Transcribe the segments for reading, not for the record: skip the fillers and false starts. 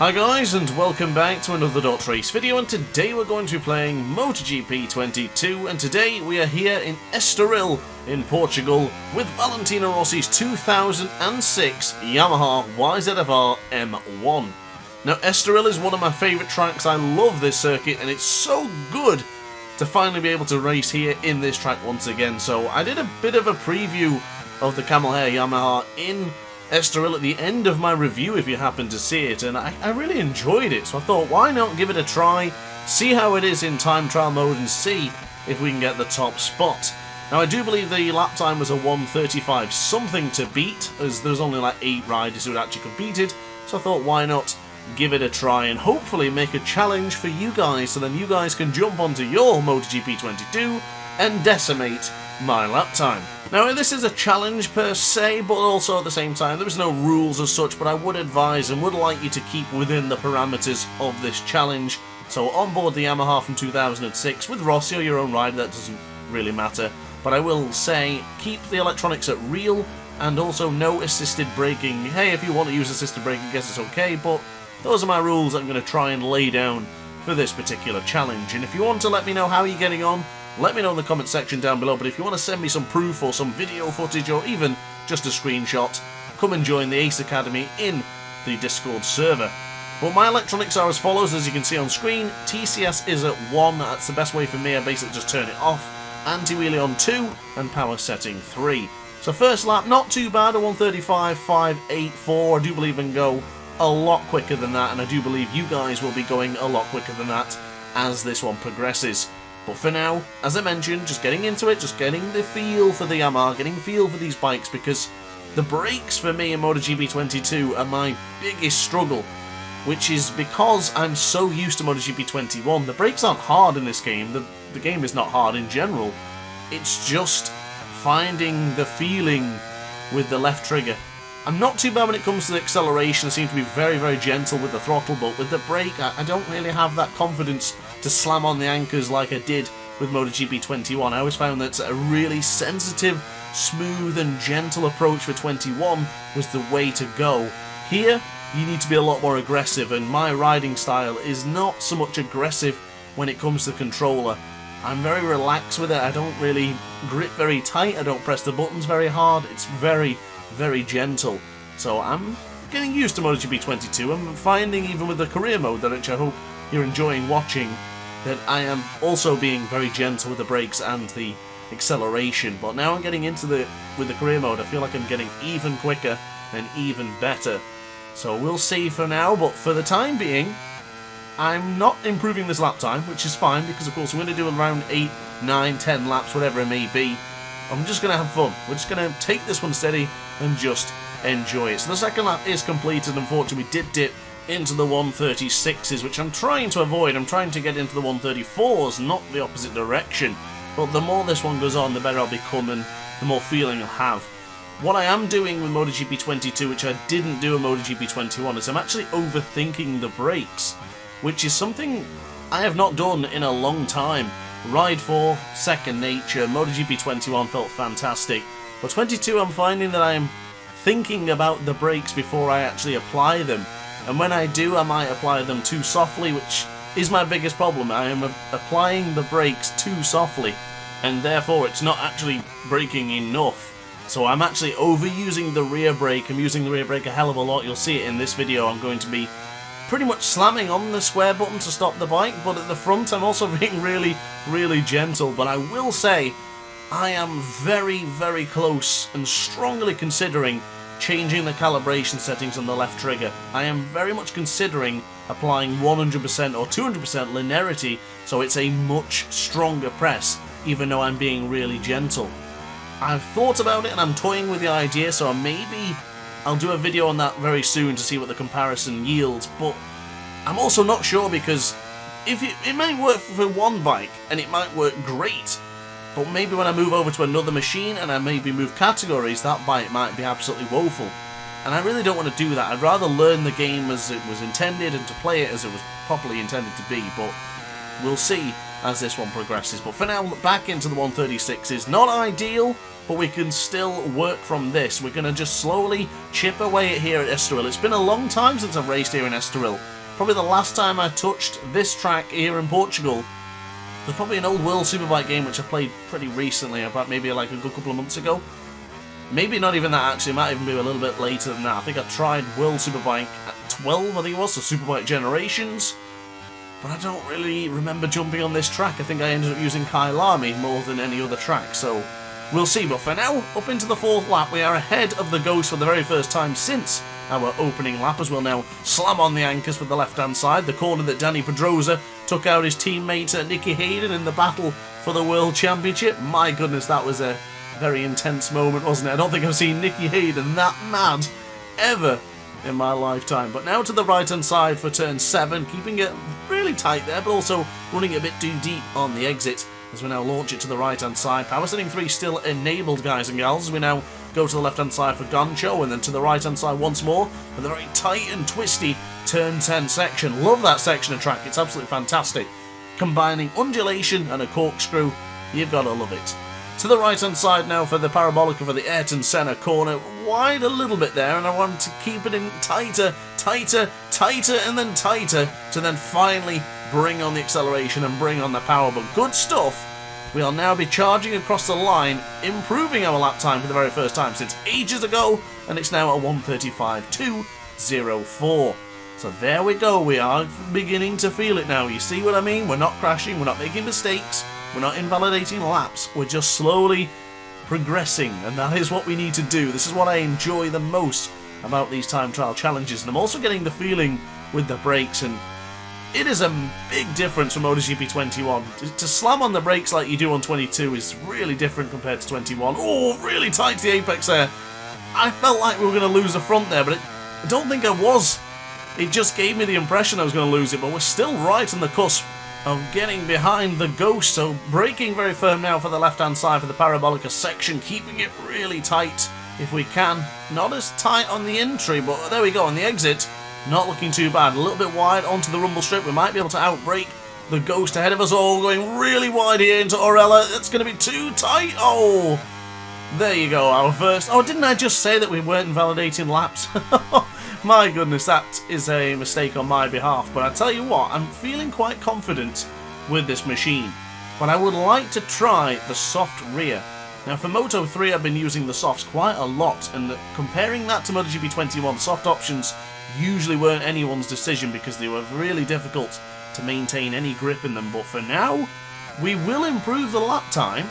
Hi guys, and welcome back to another DrAce video, and today we're going to be playing MotoGP 22, and today we are here in Estoril in Portugal with Valentino Rossi's 2006 Yamaha YZF-R M1. Now Estoril is one of my favourite tracks. I love this circuit and it's so good to finally be able to race here in this track once again. So I did a bit of a preview of the camel hair Yamaha in Estoril at the end of my review if you happen to see it, and I really enjoyed it, so I thought why not give it a try, see how it is in time trial mode and see if we can get the top spot. Now I do believe the lap time was a 1:35 something to beat, as there's only like 8 riders who had actually competed, so I thought why not give it a try and hopefully make a challenge for you guys, so then you guys can jump onto your MotoGP 22 and decimate my lap time. Now this is a challenge per se, but also at the same time there is no rules as such, but I would advise and would like you to keep within the parameters of this challenge. So on board the Yamaha from 2006 with Rossi or your own rider, that doesn't really matter, but I will say keep the electronics at real and also no assisted braking. Hey, if you want to use assisted braking, I guess it's okay, but those are my rules I'm going to try and lay down for this particular challenge. And if you want to let me know how you're getting on, let me know in the comment section down below, but if you want to send me some proof or some video footage or even just a screenshot, come and join the Ace Academy in the Discord server. Well, my electronics are as follows, as you can see on screen. TCS is at 1, that's the best way for me, I basically just turn it off. Anti-wheelie on 2, and power setting 3. So first lap, not too bad, a 1:35.584, I do believe I can go a lot quicker than that, and I do believe you guys will be going a lot quicker than that as this one progresses. But for now, as I mentioned, just getting into it, just getting the feel for the Yamaha, getting the feel for these bikes, because the brakes for me in MotoGP 22 are my biggest struggle, which is because I'm so used to MotoGP 21. The brakes aren't hard in this game, the game is not hard in general, it's just finding the feeling with the left trigger. I'm not too bad when it comes to the acceleration, I seem to be very, very gentle with the throttle, but with the brake, I don't really have that confidence to slam on the anchors like I did with MotoGP 21. I always found that a really sensitive, smooth and gentle approach for 21 was the way to go. Here, you need to be a lot more aggressive, and my riding style is not so much aggressive when it comes to the controller. I'm very relaxed with it, I don't really grip very tight, I don't press the buttons very hard, it's very, very gentle. So I'm getting used to MotoGP 22. I'm finding even with the career mode, that which I hope you're enjoying watching, that I am also being very gentle with the brakes and the acceleration. But now I'm getting into with the career mode, I feel like I'm getting even quicker and even better. So we'll see for now, but for the time being, I'm not improving this lap time, which is fine, because of course I'm going to do around 8, 9, 10 laps, whatever it may be. I'm just going to have fun. We're just going to take this one steady and just enjoy it. So the second lap is completed. Unfortunately, we did dip into the 1:36s, which I'm trying to avoid. I'm trying to get into the 1:34s, not the opposite direction. But the more this one goes on, the better I'll become and the more feeling I'll have. What I am doing with MotoGP 22, which I didn't do in MotoGP 21, is I'm actually overthinking the brakes, which is something I have not done in a long time. Ride 4, second nature. MotoGP 21 felt fantastic, but 22 I'm finding that I'm thinking about the brakes before I actually apply them, and when I do I might apply them too softly, which is my biggest problem. I am applying the brakes too softly, and therefore it's not actually braking enough. So I'm actually overusing the rear brake. I'm using the rear brake a hell of a lot. You'll see it in this video. I'm going to be pretty much slamming on the square button to stop the bike, but at the front I'm also being really, really gentle. But I will say I am very, very close and strongly considering changing the calibration settings on the left trigger. I am very much considering applying 100% or 200% linearity, so it's a much stronger press, even though I'm being really gentle. I've thought about it and I'm toying with the idea, so maybe I'll do a video on that very soon to see what the comparison yields, but I'm also not sure, because if it might work for one bike and it might work great, but maybe when I move over to another machine and I maybe move categories, that bike might be absolutely woeful. And I really don't want to do that. I'd rather learn the game as it was intended and to play it as it was properly intended to be, but we'll see as this one progresses. But for now, back into the 1:36 is not ideal, but we can still work from this. We're going to just slowly chip away at here at Estoril. It's been a long time since I've raced here in Estoril. Probably the last time I touched this track here in Portugal was probably an old World Superbike game which I played pretty recently, about maybe like a good couple of months ago. Maybe not even that, actually. It might even be a little bit later than that. I think I tried World Superbike at 12, I think it was, so Superbike Generations. But I don't really remember jumping on this track. I think I ended up using Kailami more than any other track, so we'll see. But for now, up into the 4th lap, we are ahead of the Ghost for the very first time since our opening lap, as we'll now slam on the anchors for the left-hand side, the corner that Danny Pedrosa took out his teammate Nicky Hayden in the battle for the World Championship. My goodness, that was a very intense moment, wasn't it? I don't think I've seen Nicky Hayden that mad ever in my lifetime. But now to the right-hand side for turn 7, keeping it really tight there, but also running a bit too deep on the exit as we now launch it to the right-hand side. Power setting 3 still enabled, guys and gals, as we now go to the left-hand side for Gancho, and then to the right-hand side once more for the very tight and twisty turn 10 section. Love that section of track, it's absolutely fantastic. Combining undulation and a corkscrew, you've got to love it. To the right-hand side now for the Parabolica for the Ayrton Senna corner. Wide a little bit there, and I want to keep it in tighter, tighter, tighter, and then tighter to then finally bring on the acceleration and bring on the power. But good stuff. We'll now be charging across the line, improving our lap time for the very first time since ages ago, and it's now at 1:35.204. So there we go, we are beginning to feel it now. You see what I mean? We're not crashing, we're not making mistakes. We're not invalidating laps, we're just slowly progressing, and that is what we need to do. This is what I enjoy the most about these time trial challenges, and I'm also getting the feeling with the brakes, and it is a big difference from MotoGP 21. To slam on the brakes like you do on 22 is really different compared to 21. Oh, really tight to the apex there. I felt like we were going to lose the front there, but I don't think I was. It just gave me the impression I was going to lose it, but we're still right on the cusp of getting behind the Ghost, so braking very firm now for the left-hand side for the Parabolica section, keeping it really tight if we can. Not as tight on the entry, but there we go, on the exit, not looking too bad. A little bit wide onto the rumble strip, we might be able to outbrake the Ghost ahead of us all, going really wide here into Orella. That's going to be too tight. Oh, there you go, our first. Oh, didn't I just say that we weren't invalidating laps? My goodness, that is a mistake on my behalf, but I tell you what, I'm feeling quite confident with this machine. But I would like to try the soft rear. Now for Moto 3 I've been using the softs quite a lot, and comparing that to MotoGP 21, soft options usually weren't anyone's decision because they were really difficult to maintain any grip in them. But for now, we will improve the lap time,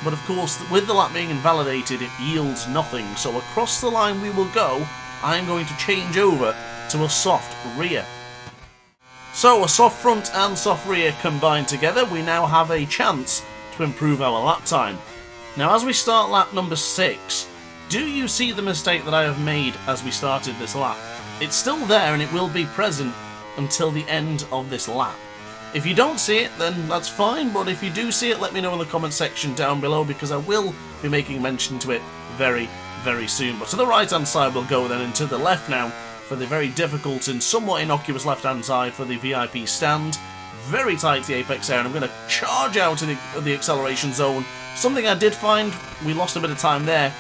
but of course with the lap being invalidated it yields nothing, so across the line we will go. I'm going to change over to a soft rear. So a soft front and soft rear combined together, we now have a chance to improve our lap time. Now as we start lap number 6, do you see the mistake that I have made as we started this lap? It's still there and it will be present until the end of this lap. If you don't see it, then that's fine, but if you do see it, let me know in the comment section down below, because I will be making mention to it very soon. But to the right hand side we'll go then, and to the left now for the very difficult and somewhat innocuous left hand side for the VIP stand. Very tight to the apex there, and I'm going to charge out of the acceleration zone. Something I did find, we lost a bit of time there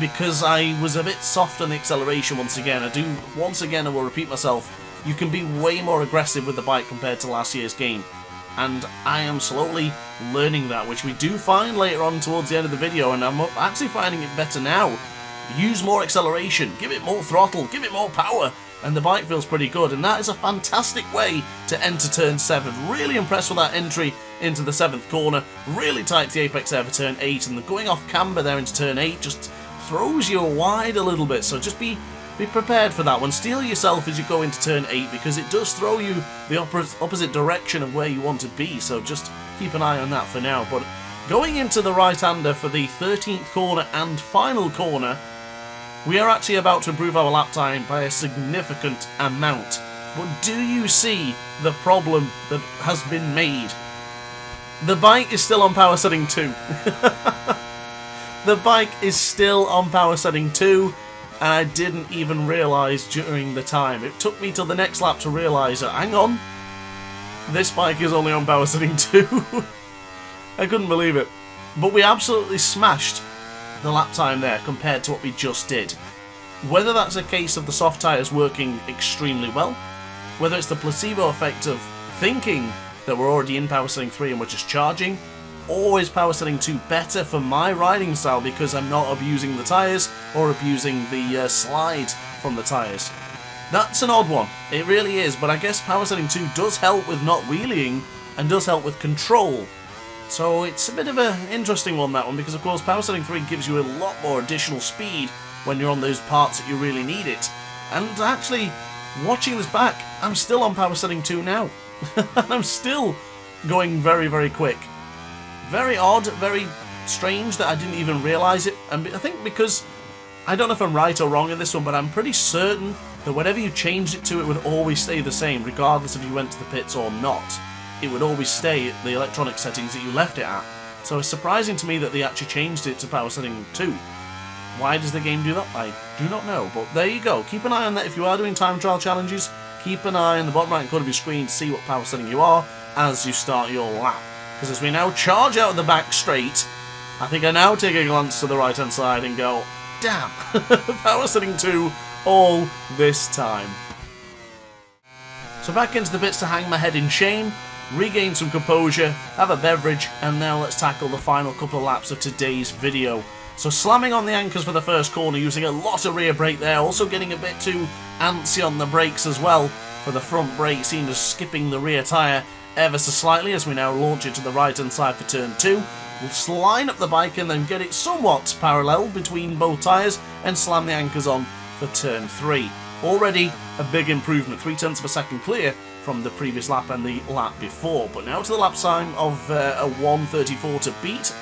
because I was a bit soft on the acceleration once again. I will repeat myself, you can be way more aggressive with the bike compared to last year's game. And I am slowly learning that, which we do find later on towards the end of the video, and I'm actually finding it better now. Use more acceleration, give it more throttle, give it more power, and the bike feels pretty good, and that is a fantastic way to enter turn 7. Really impressed with that entry into the 7th corner, really tight to the apex there for turn 8, and the going off camber there into turn 8 just throws you wide a little bit, so just be prepared for that one. Steel yourself as you go into turn 8, because it does throw you the opposite direction of where you want to be, so just keep an eye on that for now. But going into the right-hander for the 13th corner and final corner, we are actually about to improve our lap time by a significant amount. But do you see the problem that has been made? The bike is still on power setting 2. The bike is still on power setting 2. And I didn't even realise during the time. It took me till the next lap to realise that, hang on, this bike is only on power setting 2. I couldn't believe it. But we absolutely smashed the lap time there compared to what we just did. Whether that's a case of the soft tyres working extremely well, whether it's the placebo effect of thinking that we're already in power setting 3 and we're just charging, or is power setting 2 better for my riding style because I'm not abusing the tyres or abusing the slide from the tyres. That's an odd one, it really is, but I guess power setting 2 does help with not wheeling and does help with control. So it's a bit of an interesting one, that one, because of course power setting 3 gives you a lot more additional speed when you're on those parts that you really need it. And actually, watching this back, I'm still on power setting 2 now. And I'm still going very, very quick. Very odd, very strange that I didn't even realise it. And I think because, I don't know if I'm right or wrong in this one, but I'm pretty certain that whatever you changed it to, it would always stay the same, regardless if you went to the pits or not. It would always stay at the electronic settings that you left it at. So it's surprising to me that they actually changed it to power setting 2. Why does the game do that? I do not know, but there you go. Keep an eye on that if you are doing time trial challenges. Keep an eye on the bottom right corner of your screen to see what power setting you are as you start your lap. Because as we now charge out of the back straight, I think I now take a glance to the right hand side and go, damn, power setting 2 all this time. So back into the pits to hang my head in shame, regain some composure, have a beverage, and now let's tackle the final couple of laps of today's video. So slamming on the anchors for the first corner, using a lot of rear brake there, also getting a bit too antsy on the brakes as well, for the front brake seen as skipping the rear tyre ever so slightly as we now launch it to the right hand side for turn 2. We'll line up the bike and then get it somewhat parallel between both tyres and slam the anchors on for turn 3. Already a big improvement, 0.3 of a second clear from the previous lap and the lap before. But now to the lap time of a 1:34 to beat.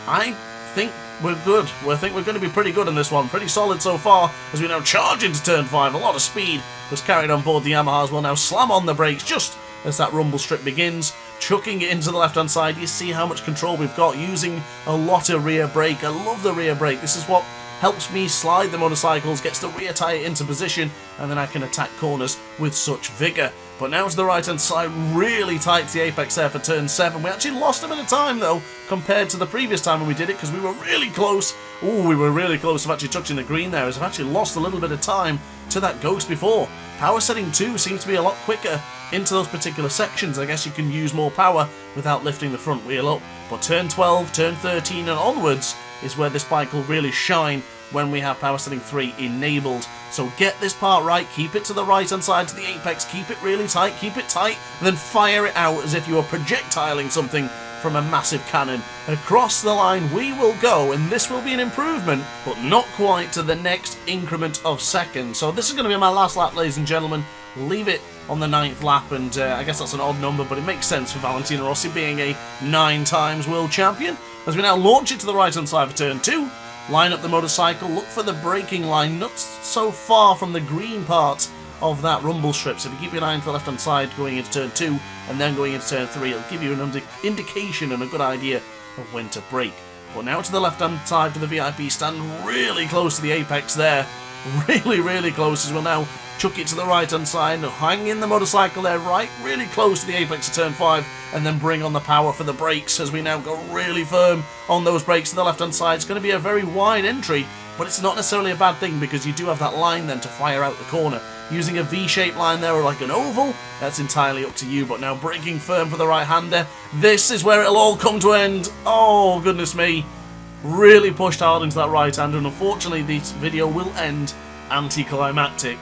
I think we're good. I think we're going to be pretty good in this one. Pretty solid so far as we now charge into turn 5. A lot of speed was carried on board the Yamahas. We'll now slam on the brakes just as that rumble strip begins, chucking it into the left hand side. You see how much control we've got using a lot of rear brake. I love the rear brake. This is what helps me slide the motorcycles, gets the rear tyre into position, and then I can attack corners with such vigour. But now to the right hand side, really tight to the apex there for turn 7. We actually lost a bit of time though compared to the previous time when we did it, because we were really close. We were really close of actually touching the green there, as I've actually lost a little bit of time to that ghost before. Power setting 2 seems to be a lot quicker into those particular sections. I guess you can use more power without lifting the front wheel up. But turn 12, turn 13 and onwards is where this bike will really shine when we have power setting 3 enabled. So get this part right, keep it to the right hand side to the apex, keep it really tight, keep it tight, and then fire it out as if you were projectiling something from a massive cannon. Across the line we will go, and this will be an improvement, but not quite to the next increment of seconds. So this is going to be my last lap, ladies and gentlemen. Leave it on the 9th lap, and I guess that's an odd number, but it makes sense for Valentino Rossi being a 9 times world champion. As we now launch it to the right hand side for turn 2, line up the motorcycle, look for the braking line, not so far from the green part of that rumble strip. So if you keep your eye to the left hand side going into turn 2 and then going into turn 3, it'll give you an indication and a good idea of when to brake. But now to the left hand side for the VIP stand, really close to the apex there, really close, as we'll now chuck it to the right hand side, hang in the motorcycle there, right, really close to the apex of turn 5, and then bring on the power for the brakes as we now go really firm on those brakes to the left hand side. It's going to be a very wide entry, but it's not necessarily a bad thing because you do have that line then to fire out the corner. Using a V-shaped line there or like an oval, that's entirely up to you. But now braking firm for the right-hander. This is where it'll all come to end. Oh, goodness me. Really pushed hard into that right-hander, and unfortunately this video will end anticlimactic.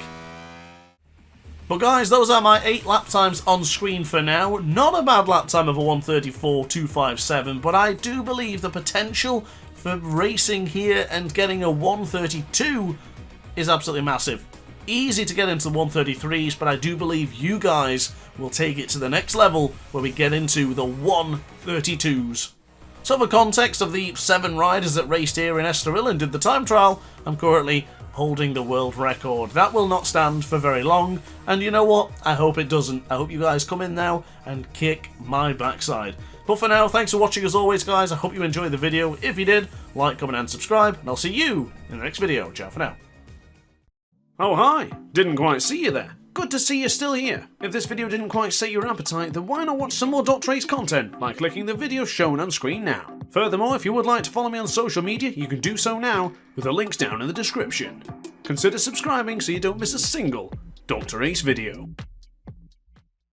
But guys, those are my 8 lap times on screen for now. Not a bad lap time of a 1:34.257, but I do believe the potential for racing here and getting a 1:32 is absolutely massive. Easy to get into the 1:33s, but I do believe you guys will take it to the next level where we get into the 1:32s. So for context of the 7 riders that raced here in Estoril and did the time trial, I'm currently holding the world record. That will not stand for very long, and you know what? I hope it doesn't. I hope you guys come in now and kick my backside. But for now, thanks for watching as always, guys. I hope you enjoyed the video. If you did, like, comment and subscribe, and I'll see you in the next video. Ciao for now. Oh hi, didn't quite see you there. Good good to see you're still here. If this video didn't quite sate your appetite, then why not watch some more DrAce content by clicking the video shown on screen now. Furthermore, if you would like to follow me on social media, you can do so now, with the links down in the description. Consider subscribing so you don't miss a single DrAce video.